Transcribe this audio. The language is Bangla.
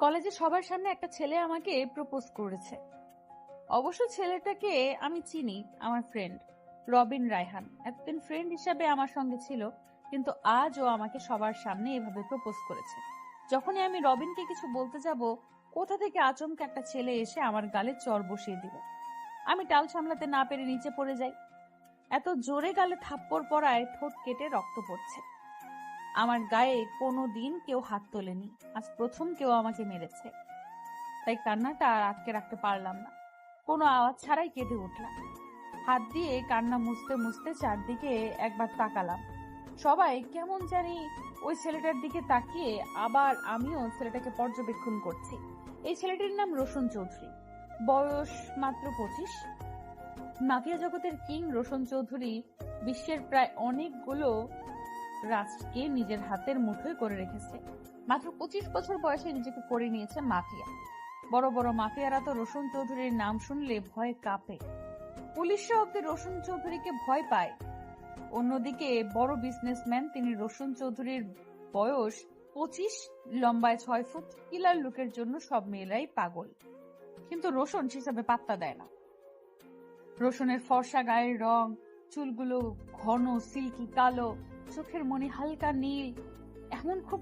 কলেজে সবার সামনে একটা ছেলে আমাকে প্রপোজ করেছে। অবশ্য ছেলেটাকে আমি চিনি, আমার ফ্রেন্ড রবিন রায়হান। এতদিন ফ্রেন্ড হিসাবে আমার সঙ্গে ছিল, কিন্তু আজ ও আমাকে সবার সামনে এভাবে প্রপোজ করেছে। যখনই আমি রবিনকে কিছু বলতে যাব, কোথা থেকে আচমকা একটা ছেলে এসে আমার গালে চড় বসিয়ে দিল। আমি টাল সামলাতে না পেরে নিচে পড়ে যাই। এত জোরে গালে থাপ্পড় পড়ায় ঠোঁট কেটে রক্ত পড়ছে। আমার গায়ে কোনো দিন কেউ হাত তোলেনি, আজ প্রথম কেউ আমাকে মেরেছে। তাই কান্নাটা আর আটকে রাখতে পারলাম না, কোনো আওয়াজ ছাড়াই কেঁদে উঠলাম। হাত দিয়ে কান্না মুছতে মুছতে চারদিকে একবার তাকালাম। সবাই কেমন জানি ওই ছেলেটার দিকে তাকিয়ে, আবার আমিও ছেলেটাকে পর্যবেক্ষণ করছি। এই ছেলেটির নাম রোশন চৌধুরী, বয়স মাত্র 25। মাফিয়া জগতের কিং রোশন চৌধুরী বিশ্বের প্রায় অনেকগুলো রাষ্ট্রকে নিজের হাতের মুঠোয় করে রেখেছে। মাত্র 25 বছর বয়সে নিজেকে করে নিয়েছে মাফিয়া। বড় বড় মাফিয়ারা তো রোশন চৌধুরীর নাম শুনলে ভয়ে কাঁপে। পুলিশরা অব্দি রোশন চৌধুরীকে ভয় পায়। অন্যদিকে বড় বিজনেসম্যান তিনি রোশন চৌধুরীর বয়স 25, লম্বায় 6 ফুট, কিলার লুকের জন্য সব মেয়েরাই পাগল। কিন্তু রোশন সেসবে পাত্তা দেয় না। রোশনের ফর্সা গায়ের রং, চুলগুলো ঘন সিল্কি কালো, চোখের মনি হালকা নীল, এমন খুব